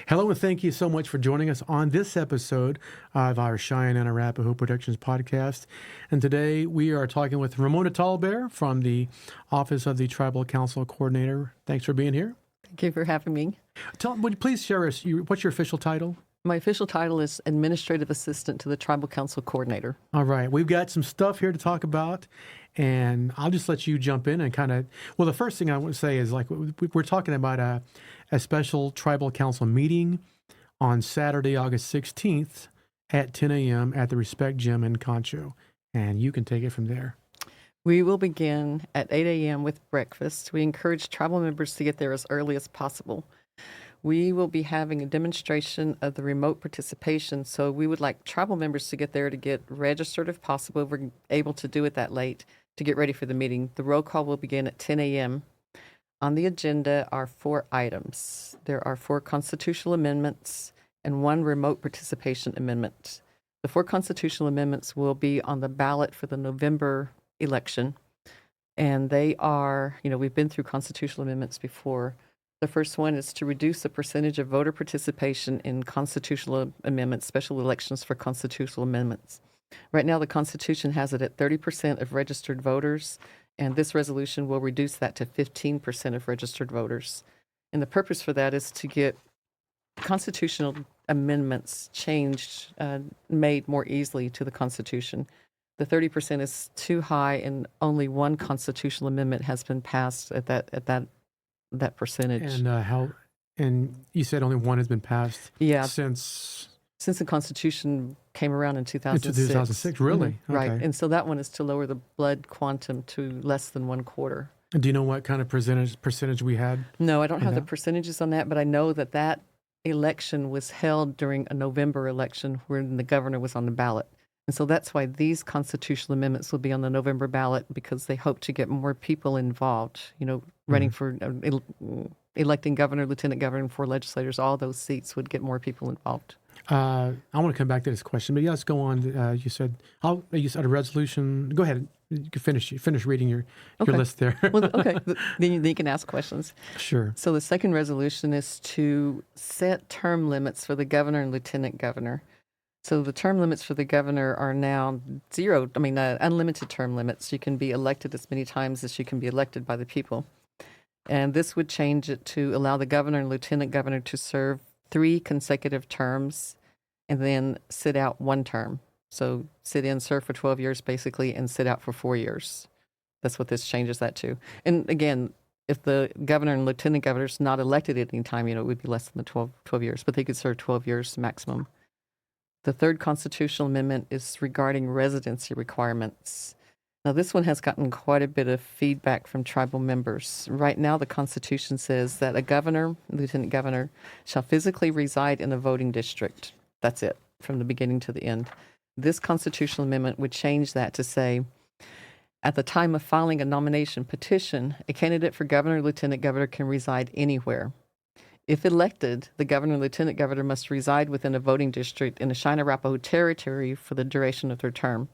Hello, and thank you so much for joining us on this episode of our Cheyenne and Arapaho Productions podcast. And today we are talking with Ramona Tallbear from the Office of the Tribal Council Coordinator. Thanks for being here. Thank you for having me. Would you please share us, what's your official title? My official title is Administrative Assistant to the Tribal Council Coordinator. All right. We've got some stuff here to talk about, and I'll just let you jump in and the first thing I want to say is we're talking about a special Tribal Council meeting on Saturday, August 16th at 10 a.m. at the Respect Gym in Concho, and you can take it from there. We will begin at 8 a.m. with breakfast. We encourage tribal members to get there as early as possible. We will be having a demonstration of the remote participation, so we would like tribal members to get there to get registered if possible. If we're able to do it that late to get ready for the meeting. The roll call will begin at 10 a.m. On the agenda are 4 items. There are 4 constitutional amendments and 1 remote participation amendment. The 4 constitutional amendments will be on the ballot for the November election, and they are, we've been through constitutional amendments before. The first one is to reduce the percentage of voter participation in constitutional amendments, special elections for constitutional amendments. Right now, the Constitution has it at 30% of registered voters, and this resolution will reduce that to 15% of registered voters. And the purpose for that is to get constitutional amendments changed, made more easily to the Constitution. The 30% is too high, and only 1 constitutional amendment has been passed at that percentage. And you said only 1 has been passed. Yeah. Since the Constitution came around in 2006. 2006, really? Mm-hmm. Right. Okay. And so that one is to lower the blood quantum to less than 1/4. Do you know what kind of percentage we had? No, I don't have the percentages on that, but I know that election was held during a November election when the governor was on the ballot. And so that's why these constitutional amendments will be on the November ballot, because they hope to get more people involved, running for electing governor, lieutenant governor, and 4 legislators. All those seats would get more people involved. I want to come back to this question, but let's go on. You said a resolution. Go ahead. You can finish reading your list there. Well, okay. Then you can ask questions. Sure. So the second resolution is to set term limits for the governor and lieutenant governor. So the term limits for the governor are now unlimited term limits. You can be elected as many times as you can be elected by the people. And this would change it to allow the governor and lieutenant governor to serve 3 consecutive terms and then sit out 1 term. So sit in, serve for 12 years basically, and sit out for 4 years. That's what this changes that to. And again, if the governor and lieutenant governor is not elected at any time, it would be less than the 12 years, but they could serve 12 years maximum. The third constitutional amendment is regarding residency requirements. Now, this one has gotten quite a bit of feedback from tribal members. Right now, the Constitution says that a governor, lieutenant governor, shall physically reside in a voting district. That's it, from the beginning to the end. This constitutional amendment would change that to say, at the time of filing a nomination petition, a candidate for governor or lieutenant governor can reside anywhere. If elected, the governor and lieutenant governor must reside within a voting district in the Cheyenne and Arapaho territory for the duration of their term,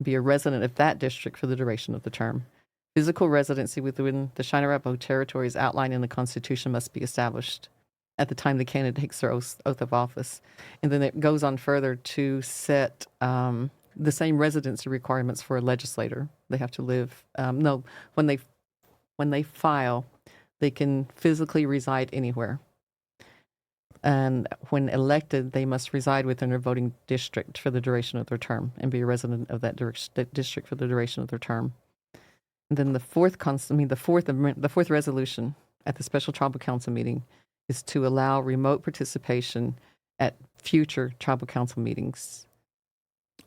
be a resident of that district for the duration of the term. Physical residency within the Cheyenne and Arapaho territory as outlined in the Constitution must be established at the time the candidate takes their oath of office. And then it goes on further to set the same residency requirements for a legislator. They have to live, when they file, they can physically reside anywhere. And when elected, they must reside within a voting district for the duration of their term and be a resident of that district for the duration of their term. And then the fourth resolution at the special tribal council meeting is to allow remote participation at future tribal council meetings.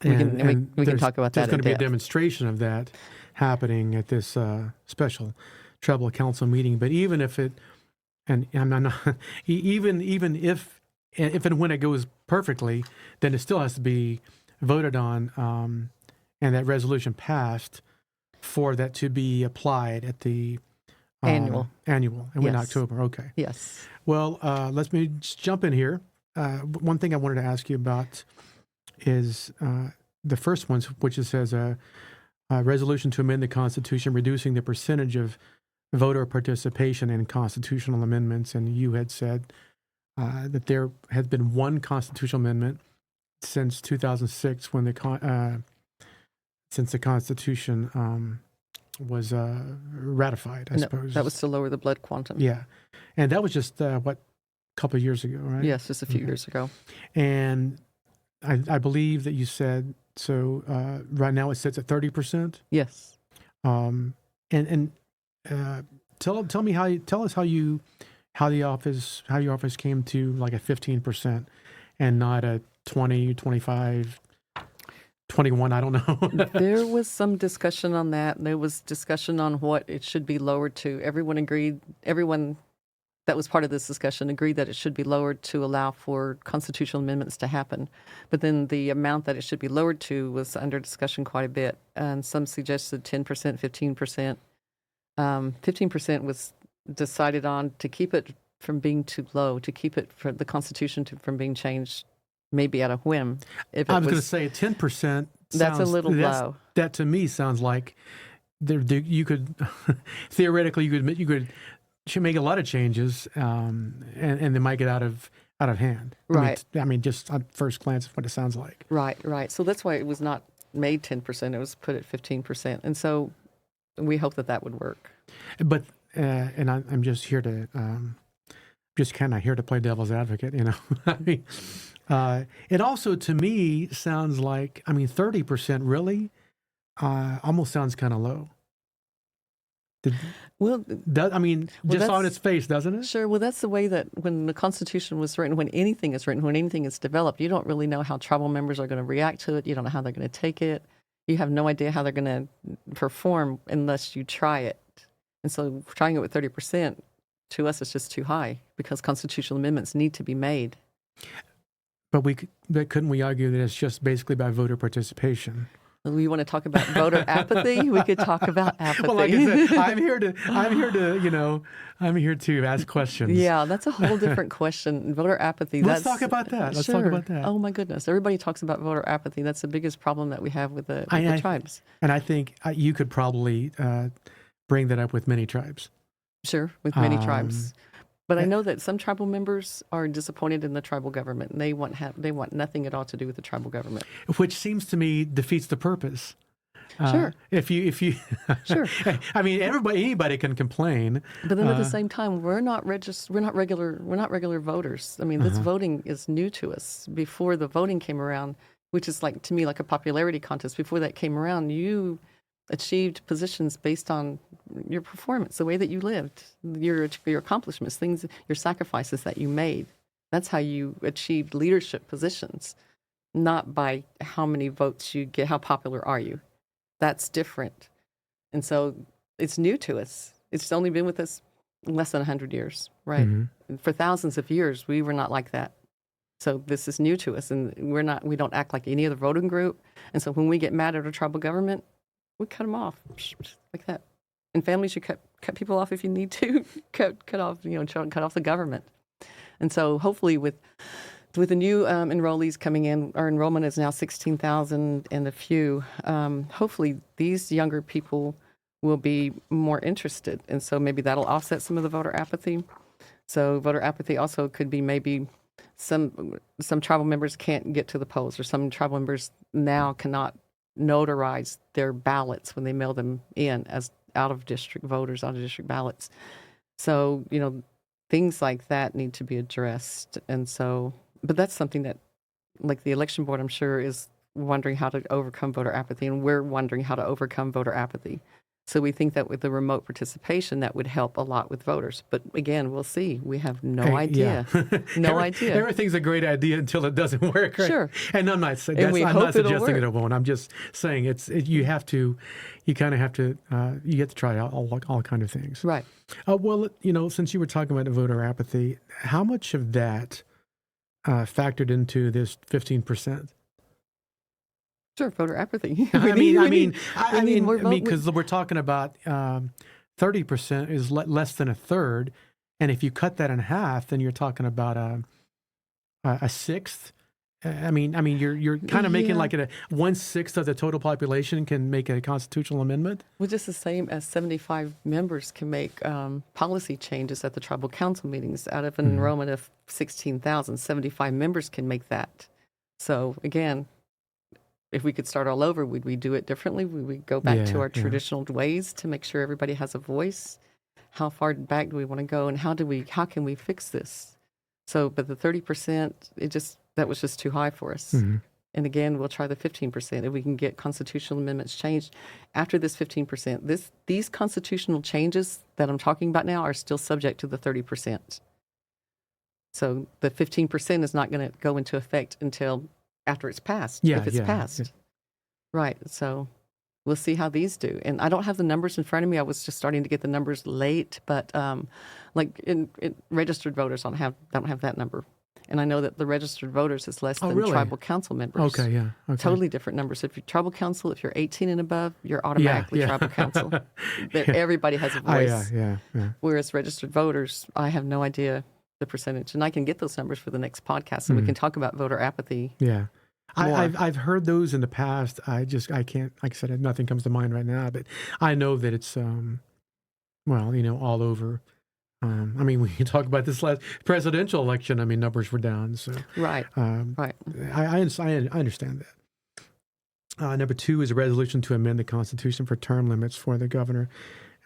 We can talk about that. There's going to be a demonstration of that happening at this special tribal council meeting. But even if it, and I'm not, even if and when it goes perfectly, then it still has to be voted on, and that resolution passed for that to be applied at the annual, and in October. Okay. Yes. Well, let me just jump in here. One thing I wanted to ask you about is the first one, which it says a resolution to amend the Constitution, reducing the percentage of voter participation in constitutional amendments. And you had said that there has been one constitutional amendment since 2006 when since the Constitution was ratified, I suppose. That was to lower the blood quantum. Yeah. And that was just, a couple of years ago, right? Yes, just a few years ago. And I believe that you said, so right now it sits at 30%? Yes. Tell me how your office came to like a 15% and not a 20, 25, 21, I don't know. There was some discussion on that. There was discussion on what it should be lowered to. Everyone that was part of this discussion agreed that it should be lowered to allow for constitutional amendments to happen. But then the amount that it should be lowered to was under discussion quite a bit. And some suggested 10%, 15%. 15% was decided on to keep it from being too low, to keep it for the Constitution from being changed maybe at a whim. I was going to say 10%. That's a little low. That to me sounds like you could theoretically you could make a lot of changes, and they might get out of hand. Right. I mean, just on first glance, what it sounds like. Right. So that's why it was not made 10%. It was put at 15%, and so we hope that would work. But and I'm just here to kind of here to play devil's advocate. I mean, it also to me sounds like 30% really almost sounds kind of low. Just on its face, doesn't it? Sure. Well, that's the way that when the Constitution was written, when anything is written, when anything is developed, you don't really know how tribal members are going to react to it. You don't know how they're going to take it. You have no idea how they're going to perform unless you try it. And so trying it with 30%, to us, is just too high because constitutional amendments need to be made. But couldn't we argue that it's just basically by voter participation? We want to talk about voter apathy. We could talk about apathy. Well, like I said, I'm here to ask questions. Yeah, that's a whole different question. Voter apathy. Let's talk about that. Let's talk about that. Oh my goodness, everybody talks about voter apathy. That's the biggest problem that we have with the tribes. And I think you could probably bring that up with many tribes. Sure, with many tribes. But I know that some tribal members are disappointed in the tribal government, and they want nothing at all to do with the tribal government. Which seems to me defeats the purpose. Sure. If you Sure. Anybody can complain. But then at the same time, we're not regular voters. I mean, this voting is new to us. Before the voting came around, which is to me like a popularity contest. Before that came around, you achieved positions based on your performance, the way that you lived, your accomplishments, your sacrifices that you made. That's how you achieved leadership positions, not by how many votes you get, how popular are you. That's different. And so it's new to us. It's only been with us less than 100 years, right? Mm-hmm. For thousands of years, we were not like that. So this is new to us, and we don't act like any other voting group. And so when we get mad at our tribal government, we cut them off like that. In families, you cut people off if you need to. cut off the government. And so hopefully with the new enrollees coming in, our enrollment is now 16,000 and a few. Hopefully these younger people will be more interested, and so maybe that'll offset some of the voter apathy. So voter apathy also could be maybe some tribal members can't get to the polls, or some tribal members now cannot notarize their ballots when they mail them in as out-of-district voters, out-of-district ballots. So, things like that need to be addressed. And so, but that's something that, like the election board, I'm sure, is wondering how to overcome voter apathy, and we're wondering how to overcome voter apathy. So we think that with the remote participation, that would help a lot with voters. But again, we'll see. We have no idea. Yeah. No idea. Everything's a great idea until it doesn't work. Right? Sure. And I'm not suggesting it won't. I'm just saying you have to try out all kind of things. Right. Well, since you were talking about voter apathy, how much of that factored into this 15%? Sure, voter apathy. Because we're talking about 30% is less than a third, and if you cut that in half, then you're talking about a sixth, I mean, you're kind of making Yeah. like 1/6 of the total population can make a constitutional amendment. Well, just the same as 75 members can make policy changes at the tribal council meetings. Out of an enrollment of 16,000, 75 members can make that. So again, if we could start all over, would we do it differently? Would we go back to Yeah, our yeah. traditional ways to make sure everybody has a voice? How far back do we want to go, and how can we fix this? So, but the 30%, that was just too high for us. Mm-hmm. And again, we'll try the 15% if we can get constitutional amendments changed. After this 15%, these constitutional changes that I'm talking about now are still subject to the 30%. So the 15% is not going to go into effect until after it's passed, if it's passed. Yeah. Right. So we'll see how these do. And I don't have the numbers in front of me. I was just starting to get the numbers late, but like in registered voters, I don't have that number. And I know that the registered voters is less than really? tribal council members. Okay, yeah. Okay. Totally different numbers. If you're tribal council, if you're 18 and above, you're automatically yeah. tribal council. Everybody has a voice. Yeah. Whereas registered voters, I have no idea the percentage. And I can get those numbers for the next podcast, and we can talk about voter apathy. Yeah. more. I've heard those in the past. I can't, like I said, nothing comes to mind right now, but I know that it's, all over. We can talk about this last presidential election. Numbers were down. So Right. Right. I understand that. Number 2 is a resolution to amend the Constitution for term limits for the governor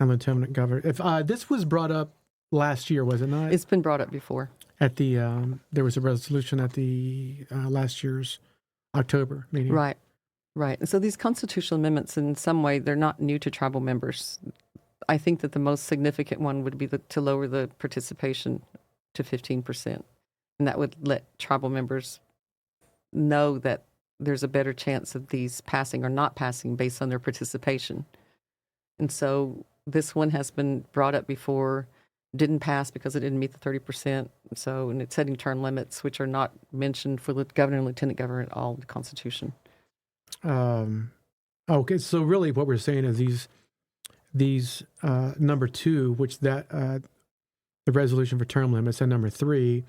and lieutenant governor. If this was brought up last year, was it not? It's been brought up before. At the there was a resolution at the last year's October meeting. Right. Right. And so these constitutional amendments, in some way, they're not new to tribal members. I think that the most significant one would be to lower the participation to 15%. And that would let tribal members know that there's a better chance of these passing or not passing based on their participation. And so this one has been brought up before, didn't pass because it didn't meet the 30%. So, and it's setting term limits, which are not mentioned for the governor and lieutenant governor at all in the Constitution. Okay, so really what we're saying is these number 2, which the resolution for term limits, and number 3,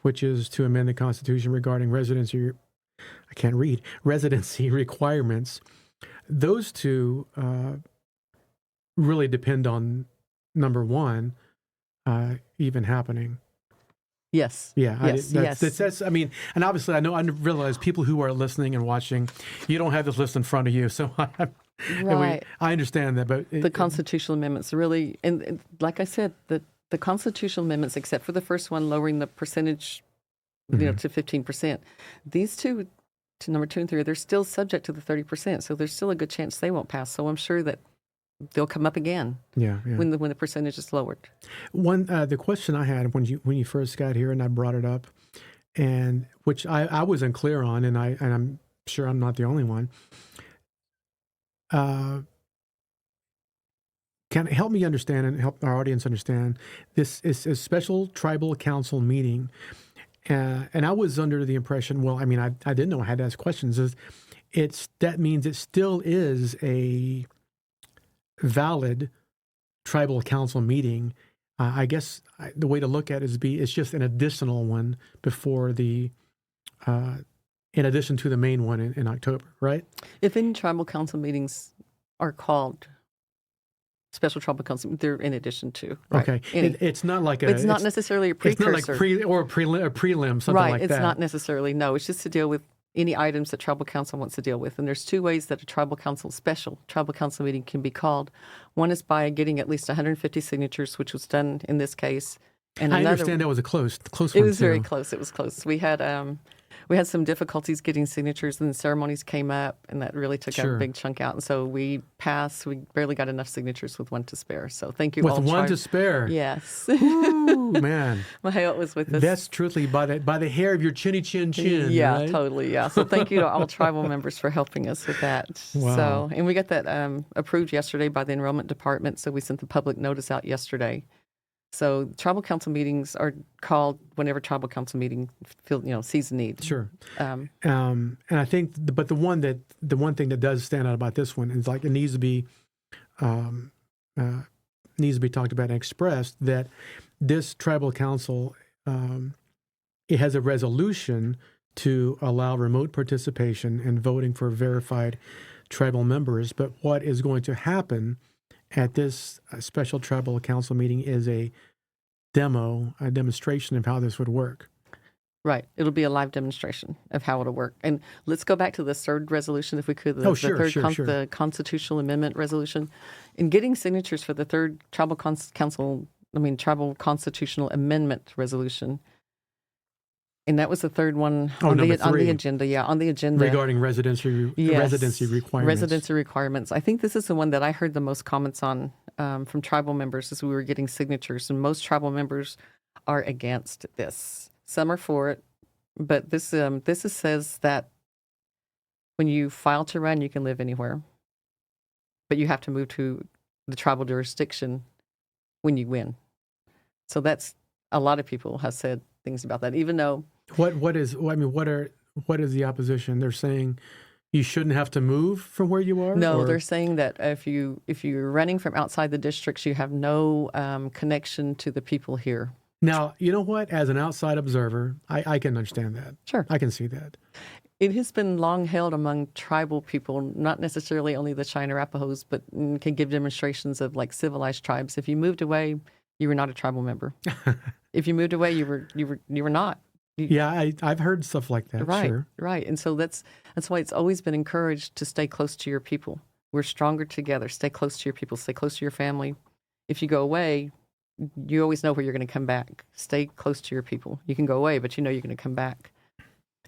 which is to amend the Constitution regarding residency requirements. Those two really depend on number 1 even happening. Yes. Yeah. Yes. That's. And obviously, I realize people who are listening and watching, you don't have this list in front of you, so Right. I understand that. But The constitutional amendments really, and like I said, the constitutional amendments, except for the first one, lowering the percentage, to 15%. These two, to number 2 and 3, they're still subject to the 30%. So there's still a good chance they won't pass. So I'm sure that they'll come up again. Yeah. When the percentage is lowered. The question I had when you first got here, and I brought it up, and which I was unclear on, and I'm sure I'm not the only one. Can help me understand and help our audience understand. This is a special tribal council meeting, and I was under the impression. I didn't know I had to ask questions. That means it still is a valid tribal council meeting. I guess the way to look at it it's just an additional one before in addition to the main one in October, right? If any tribal council meetings are called special tribal council, they're in addition to. Right? Okay. It's not like it's not necessarily a precursor. It's not like prelim, something right, like that. It's not necessarily, no. It's just to deal with any items that tribal council wants to deal with. And there's 2 ways that a special tribal council meeting can be called. One is by getting at least 150 signatures, which was done in this case. And I understand that was a close one. It was very close. It was close. We had some difficulties getting signatures, and the ceremonies came up, and that really took a big chunk out. And so we passed. We barely got enough signatures with 1 to spare. So thank you all. With 1 to spare? Yes. Ooh, man. Maheo was with us. That's truthfully by the hair of your chinny chin. Yeah, right? totally. Yeah. So thank you to all tribal members for helping us with that. Wow. So, and we got that approved yesterday by the enrollment department. So we sent the public notice out yesterday. So tribal council meetings are called whenever tribal council meeting sees a need. Sure. And I think, but the one thing that does stand out about this one is it needs to be talked about and expressed that this tribal council it has a resolution to allow remote participation in voting for verified tribal members. But what is going to happen at this special tribal council meeting is a demonstration of how this would work. Right. It'll be a live demonstration of how it'll work. And let's go back to the third resolution, if we could. The constitutional amendment resolution. In getting signatures for the third tribal tribal constitutional amendment resolution. And that was the third one on the agenda. Yeah, on the agenda. Regarding residency requirements. Residency requirements. I think this is the one that I heard the most comments on from tribal members as we were getting signatures. And most tribal members are against this. Some are for it, but this says that when you file to run, you can live anywhere, but you have to move to the tribal jurisdiction when you win. So that's a lot of people have said things about that, even though what is the opposition? They're saying you shouldn't have to move from where you are? No, they're saying that if you're running from outside the districts, you have no connection to the people here. Now, you know what? As an outside observer, I can understand that. Sure. I can see that. It has been long held among tribal people, not necessarily only the Cheyenne and Arapahos, but can give demonstrations of like civilized tribes. If you moved away, you were not a tribal member. If you moved away, you were not. I've heard stuff like that. Right, sure. Right. And so that's why it's always been encouraged to stay close to your people. We're stronger together. Stay close to your people. Stay close to your family. If you go away, you always know where you're going to come back. Stay close to your people. You can go away, but you know you're going to come back.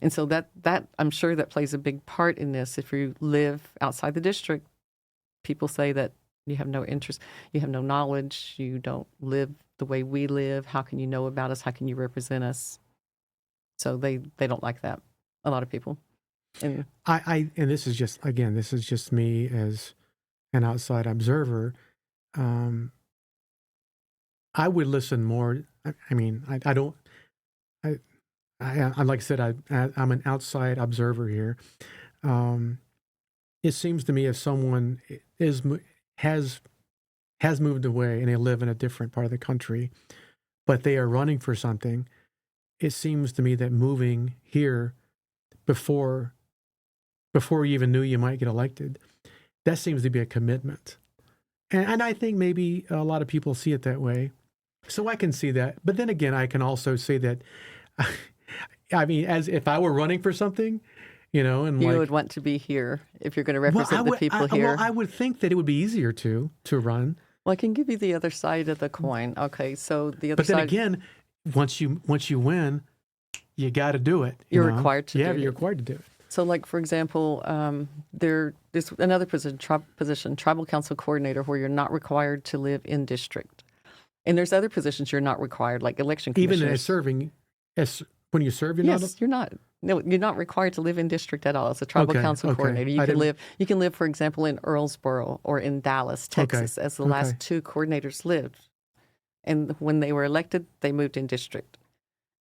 And so that I'm sure that plays a big part in this. If you live outside the district, people say that you have no interest, you have no knowledge, you don't live the way we live. How can you know about us? How can you represent us? So they don't like that. A lot of people. And and this is just me as an outside observer. I would listen more. I mean, I don't. I like I said, I'm an outside observer here. It seems to me if someone has moved away and they live in a different part of the country, but they are running for something, it seems to me that moving here before you even knew you might get elected, that seems to be a commitment. And I think maybe a lot of people see it that way. So I can see that. But then again, I can also say that, I mean, as if I were running for something, and you would want to be here if you're going to represent the people here. Well, I would think that it would be easier to run. Well, I can give you the other side of the coin. Okay, so the other side. But then again, once you win, you got to do it. You're required to do it. Yeah, you're required to do it. So, like, for example, there's another position, tribal council coordinator, where you're not required to live in district. And there's other positions you're not required, like election commissioners. Even when you serve, you're not. No, you're not required to live in district at all. As a tribal council coordinator, you can live, for example, in Earlsboro or in Dallas, Texas, as the last two coordinators lived. And when they were elected, they moved in district.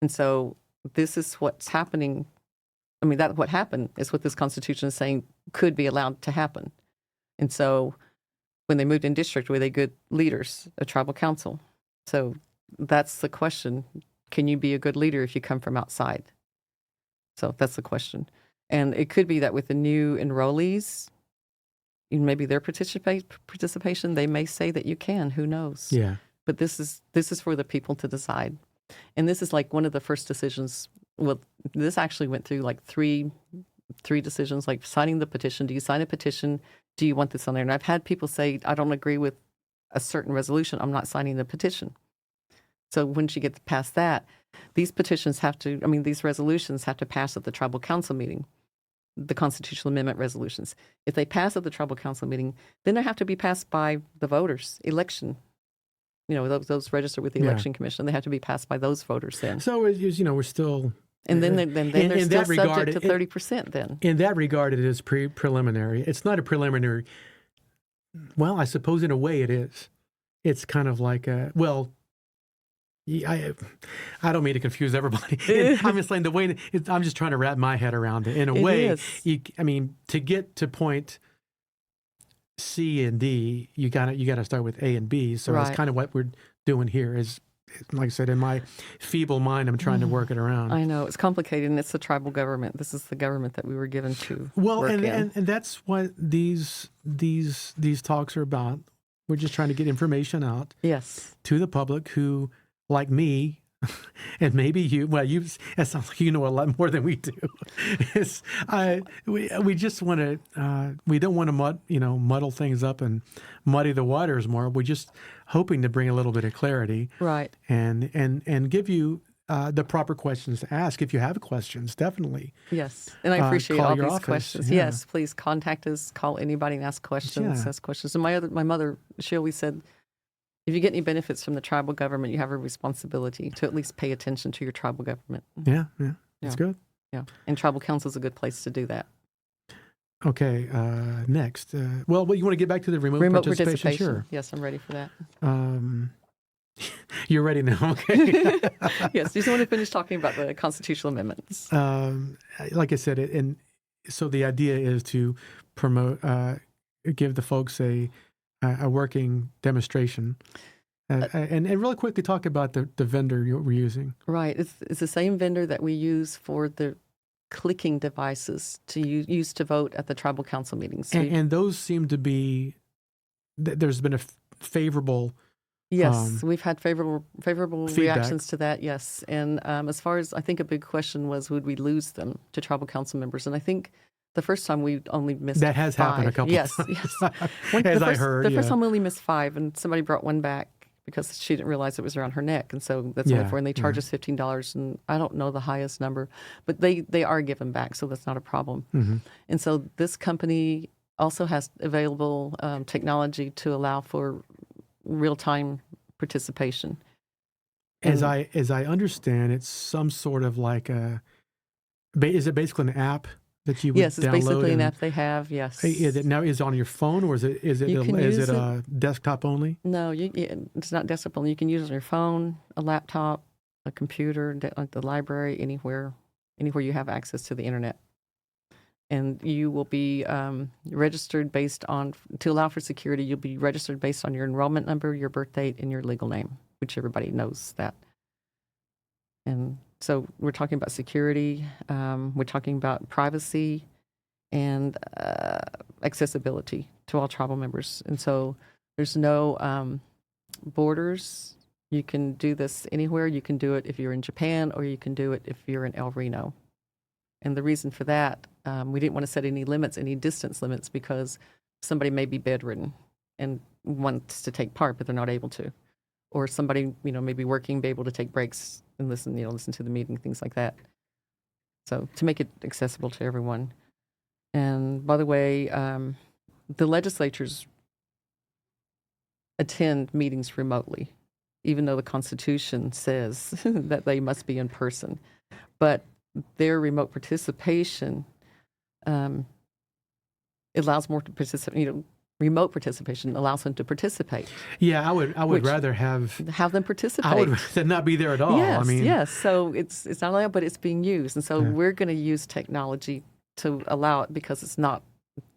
And so this is what's happening. I mean, what happened is what this Constitution is saying could be allowed to happen. And so when they moved in district, were they good leaders of tribal council? So that's the question. Can you be a good leader if you come from outside? So that's the question. And it could be that with the new enrollees, maybe their participation, they may say that you can. Who knows? Yeah. But this is for the people to decide. And this is like one of the first decisions. Well, this actually went through like three decisions, like signing the petition. Do you sign a petition? Do you want this on there? And I've had people say, I don't agree with a certain resolution. I'm not signing the petition. So once you get past that, these resolutions have to pass at the tribal council meeting, the constitutional amendment resolutions. If they pass at the tribal council meeting, then they have to be passed by the voters, election. Those registered with the election commission, they have to be passed by those voters then. So, we're still... And then they're still subject to 30% then. In that regard, it is preliminary. It's not a preliminary... Well, I suppose in a way it is. It's kind of like I don't mean to confuse everybody. I'm just saying I'm just trying to wrap my head around it. In a way, to get to point C and D, you got to start with A and B. So That's kind of what we're doing here is like I said, in my feeble mind, I'm trying to work it around. I know it's complicated, and it's the tribal government. This is the government that we were given to Well, work and, in. and that's what these talks are about. We're just trying to get information out Yes. to the public who, like me, and maybe you. Well, it sounds like you know a lot more than we do. We just want to. We don't want to muddle things up and muddy the waters more. We're just hoping to bring a little bit of clarity, Right. and give you the proper questions to ask if you have questions. Definitely. Yes. And I appreciate call all your these office, questions. yeah. Yes, please contact us, call anybody and ask questions, Yeah. ask questions. And my mother, she always said, if you get any benefits from the tribal government, you have a responsibility to at least pay attention to your tribal government. Yeah, that's Yeah. good. Yeah. And tribal council is a good place to do that. Okay, next. Well, you want to get back to the remote participation? Sure. Yes, I'm ready for that. You're ready now, okay? Yes, just want to finish talking about the constitutional amendments. Like I said, and so the idea is to promote, give the folks a working demonstration. And really quickly talk about the vendor we're using. Right. It's the same vendor that we use for the clicking devices to use to vote at the tribal council meetings. And those seem to be, there's been a favorable. Yes, we've had favorable feedback. reactions to that. Yes, and as far as I think a big question was, would we lose them to tribal council members? And I think the first time we only missed that has 5. happened a couple. Yes, times. yes. I heard, the first time we only missed 5, and somebody brought one back because she didn't realize it was around her neck, and so that's only 4. And they charge us $15, and I don't know the highest number, but they are given back, so that's not a problem. Mm-hmm. And so this company also has available technology to allow for real-time participation. As I understand, it's some sort of like is it basically an app that you would Yes, it's download basically an app they have. Yes. Is it now is it on your phone, or is it desktop only? No, it's not desktop only. You can use it on your phone, a laptop, a computer, at the library, anywhere you have access to the internet. And you will be registered to allow for security, you'll be registered based on your enrollment number, your birth date, and your legal name, which everybody knows that. And so we're talking about security, we're talking about privacy and accessibility to all tribal members. And so there's no borders. You can do this anywhere. You can do it if you're in Japan, or you can do it if you're in El Reno. And the reason for that, we didn't want to set any distance limits, because somebody may be bedridden and wants to take part, but they're not able to. Or somebody, may be working, be able to take breaks and listen to the meeting, things like that. So to make it accessible to everyone. And by the way, the legislatures attend meetings remotely, even though the Constitution says that they must be in person. But their remote participation allows more to participate. Remote participation allows them to participate. Yeah, I would rather have them participate. I would rather not be there at all. Yes, I mean, yes. So it's not allowed, but it's being used, and so we're going to use technology to allow it, because it's not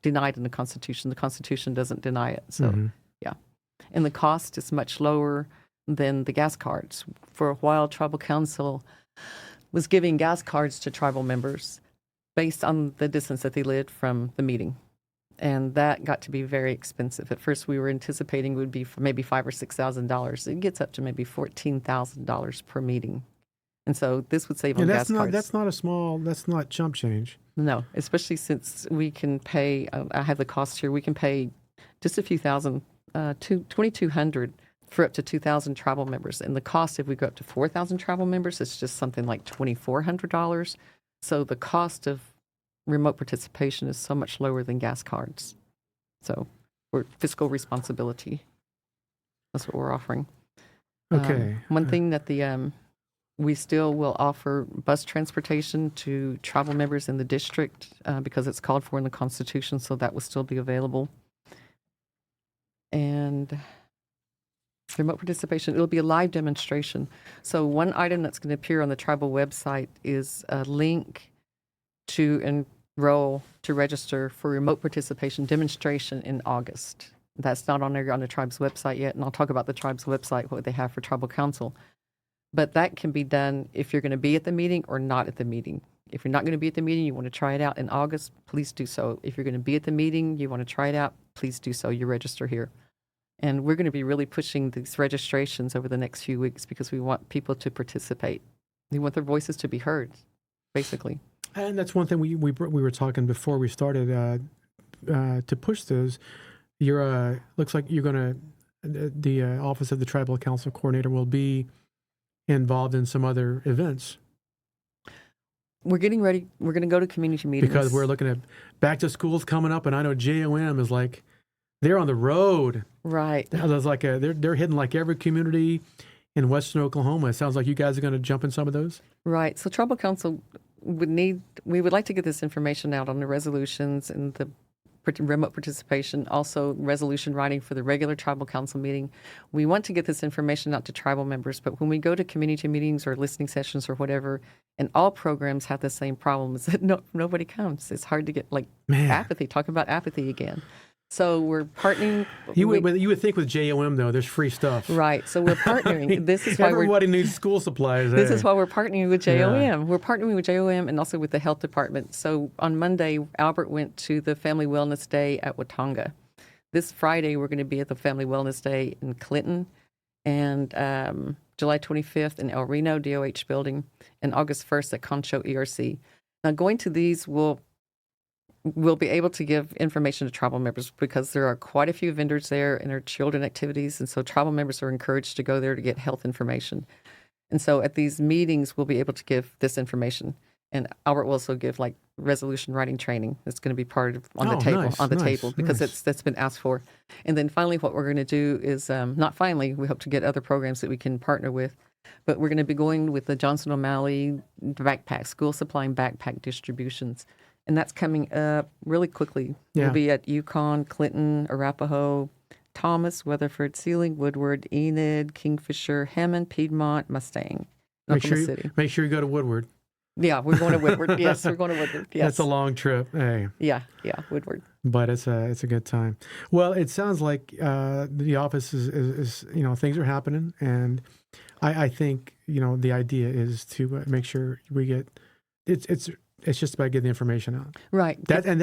denied in the Constitution. The Constitution doesn't deny it. So yeah, and the cost is much lower than the gas cards. For a while, Tribal Council was giving gas cards to tribal members based on the distance that they lived from the meeting. And that got to be very expensive. At first, we were anticipating it would be for maybe $5,000 or $6,000. It gets up to maybe $14,000 per meeting. And so this would save on gas cards. That's not chump change. No, especially since we can pay, I have the cost here, we can pay just a few thousand, $2,200 for up to 2,000 tribal members. And the cost, if we go up to 4,000 tribal members, it's just something like $2,400. So the cost of remote participation is so much lower than gas cards. So we're fiscal responsibility. That's what we're offering. Okay. One thing that we still will offer bus transportation to tribal members in the district because it's called for in the Constitution, so that will still be available. And remote participation, it'll be a live demonstration. So one item that's going to appear on the tribal website is a link to enroll to register for remote participation demonstration in August. That's not on the tribe's website yet, and I'll talk about the tribe's website, what they have for tribal council. But that can be done if you're going to be at the meeting or not at the meeting. If you're not going to be at the meeting, you want to try it out in August, please do so. If you're going to be at the meeting, you want to try it out, please do so. You register here. And we're going to be really pushing these registrations over the next few weeks because we want people to participate. We want their voices to be heard, basically. And that's one thing we were talking before we started to push those. You're looks like you're going to the Office of the Tribal Council Coordinator will be involved in some other events. We're getting ready. We're going to go to community meetings. Because we're looking at back to schools coming up, and I know JOM is like, they're on the road. Right. There's like they're hitting like every community in Western Oklahoma. It sounds like you guys are going to jump in some of those. Right. So Tribal Council we would like to get this information out on the resolutions and the remote participation, also resolution writing for the regular Tribal Council meeting. We want to get this information out to tribal members, but when we go to community meetings or listening sessions or whatever, and all programs have the same problem, is that nobody comes. It's hard to get apathy, talk about apathy again. So we're partnering. You would think with JOM, though, there's free stuff. Right. So we're partnering. I mean, this is why everybody needs school supplies. This is why we're partnering with JOM. Yeah. We're partnering with JOM and also with the health department. So on Monday, Albert went to the Family Wellness Day at Watonga. This Friday, we're going to be at the Family Wellness Day in Clinton, and July 25th in El Reno DOH building, and August 1st at Concho ERC. Now, going to these we'll be able to give information to tribal members because there are quite a few vendors there and there are children activities. And so tribal members are encouraged to go there to get health information. And so at these meetings, we'll be able to give this information. And Albert will also give resolution writing training. That's going to be part of on the table because that's been asked for. And then finally, what we're going to do is not finally, we hope to get other programs that we can partner with, but we're going to be going with the Johnson O'Malley backpack, school supply and backpack distributions. And that's coming up really quickly. Yeah. We'll be at Yukon, Clinton, Arapaho, Thomas, Weatherford, Sealing, Woodward, Enid, Kingfisher, Hammond, Piedmont, Mustang, Oklahoma City. Make sure you go to Woodward. Yeah, we're going to Woodward. Yes, we're going to Woodward. Yes. That's a long trip. Hey. Yeah, Woodward. But it's a good time. Well, it sounds like the office is things are happening, and I think the idea is to make sure we get it's just about getting the information out. Right. That's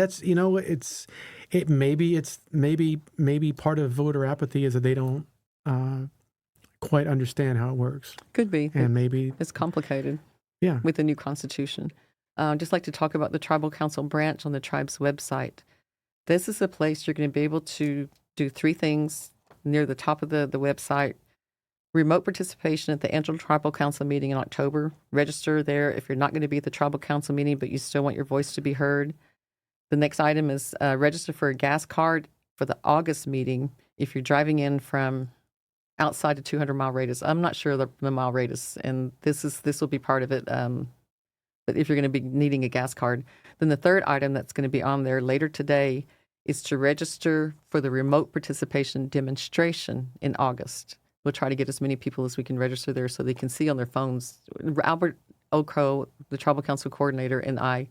maybe part of voter apathy is that they don't quite understand how it works. Could be. And maybe it's complicated. Yeah. With the new constitution. Just like to talk about the Tribal Council branch on the tribe's website. This is a place you're going to be able to do 3 things near the top of the website. Remote participation at the annual Tribal Council meeting in October. Register there if you're not going to be at the Tribal Council meeting, but you still want your voice to be heard. The next item is register for a gas card for the August meeting if you're driving in from outside the 200-mile radius. I'm not sure the mile radius, and this will be part of it. But if you're going to be needing a gas card, then the third item that's going to be on there later today is to register for the remote participation demonstration in August. We'll try to get as many people as we can register there so they can see on their phones. Albert Okro, the Tribal Council Coordinator, and I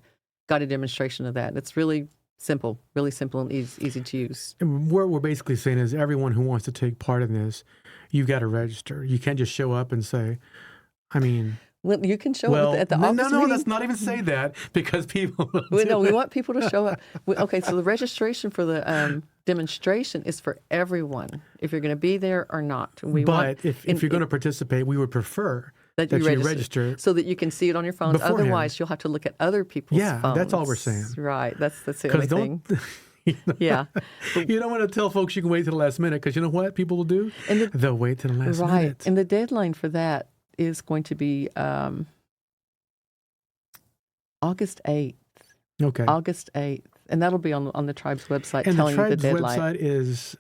got a demonstration of that. It's really simple and easy to use. And what we're basically saying is everyone who wants to take part in this, you've got to register. You can't just show up and say, well, you can show up at the office meeting. No, let's not even say that because people we want people to show up. Okay, so the registration for the demonstration is for everyone, if you're going to be there or not. If you're going to participate, we would prefer that you register so that you can see it on your phones. Beforehand. Otherwise, you'll have to look at other people's phones. Yeah, that's all we're saying. Right, that's the only thing. Yeah. You don't want to tell folks you can wait till the last minute because you know what people will do? They'll wait till the last minute. Right, and the deadline for that is going to be August 8th. Okay. August 8th. And that'll be on the tribe's website and telling you the deadline. And the tribe's website is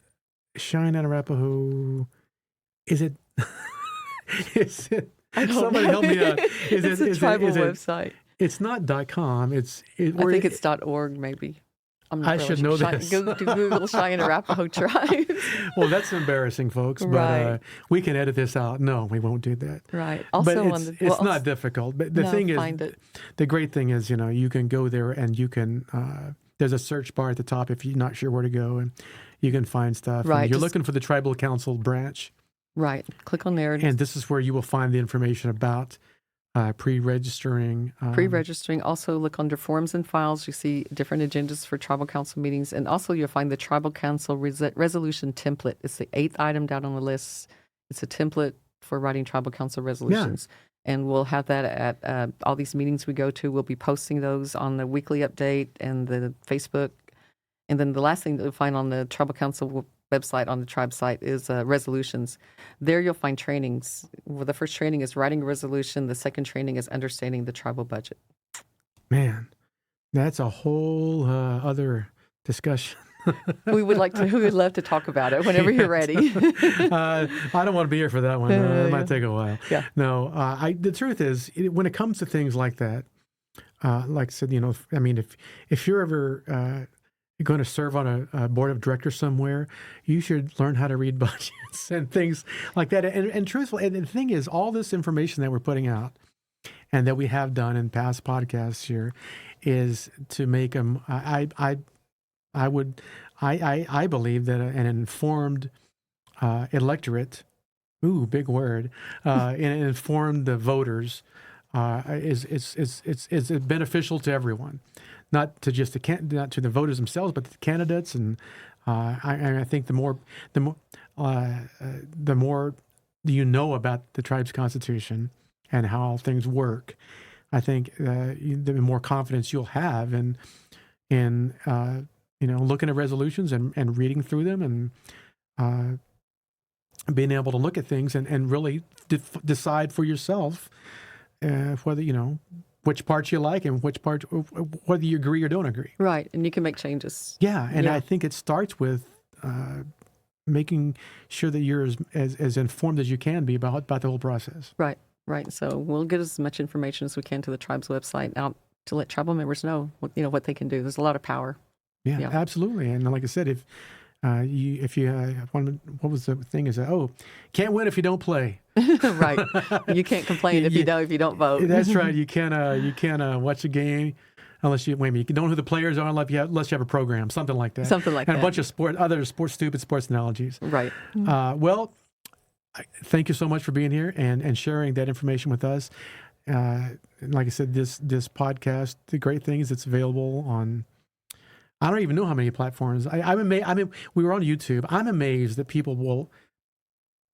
Cheyenne and Arapaho. Is it? Somebody help me out. It's a tribal website. It's not .com. I think it's .org maybe. I should know this. Google Cheyenne Arapaho tribes. Well, that's embarrassing, folks. But we can edit this out. No, we won't do that. Right. Also, but it's not difficult. But the thing is, the great thing is, you can go there and you can. There's a search bar at the top if you're not sure where to go, and you can find stuff. Right. And you're looking for the Tribal Council branch. Right. Click on there. And this is where you will find the information about pre-registering. Pre-registering. Also look under forms and files. You see different agendas for tribal council meetings. And also you'll find the tribal council resolution template. It's the 8th item down on the list. It's a template for writing tribal council resolutions. And we'll have that at all these meetings we go to. We'll be posting those on the weekly update and the Facebook. And then the last thing that you'll find on the tribal council website, on the tribe site, is resolutions. There you'll find trainings. Well, the first training is writing a resolution. The second training is understanding the tribal budget. Man, that's a whole other discussion. We would love to talk about it whenever you're ready. I don't want to be here for that one. It might take a while. Yeah. No, the truth is, when it comes to things like that, like I said, I mean, if you're ever going to serve on a board of directors somewhere, you should learn how to read budgets and things like that. And truthfully, and the thing is, all this information that we're putting out and that we have done in past podcasts here is to make them. I believe that an informed electorate, big word, and informed voters is beneficial to everyone. Not to just not to the voters themselves, but to the candidates, and I think the more you know about the tribe's constitution and how things work, I think the more confidence you'll have in looking at resolutions and reading through them and being able to look at things and really decide for yourself whether which parts you like and which parts, whether you agree or don't agree. Right, and you can make changes. Yeah, and I think it starts with making sure that you're as informed as you can be about the whole process. Right. So we'll get as much information as we can to the tribe's website out to let tribal members know what they can do. There's a lot of power. Yeah, absolutely. And like I said, if you what was the thing? Is can't win if you don't play. Right. You can't complain if you don't vote. That's right. You can't watch a game unless you don't know who the players are unless you have a program, something like that. And a bunch of stupid sports analogies. Right. Well, thank you so much for being here and sharing that information with us. Like I said, this podcast, the great thing is it's available on. I don't even know how many platforms. I'm amazed. I mean, we were on YouTube. I'm amazed that people will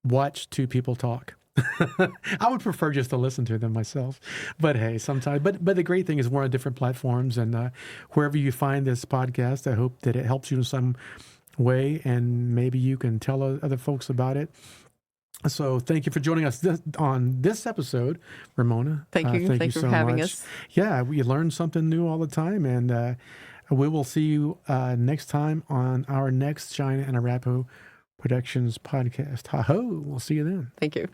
watch two people talk. I would prefer just to listen to them myself. But hey, sometimes. But the great thing is we're on different platforms, and wherever you find this podcast, I hope that it helps you in some way, and maybe you can tell other folks about it. So thank you for joining us on this episode, Ramona. Thank you. Thank you for having us. Yeah, we learn something new all the time, and we will see you next time on our next Cheyenne and Arapaho Productions podcast. Ha-ho! We'll see you then. Thank you.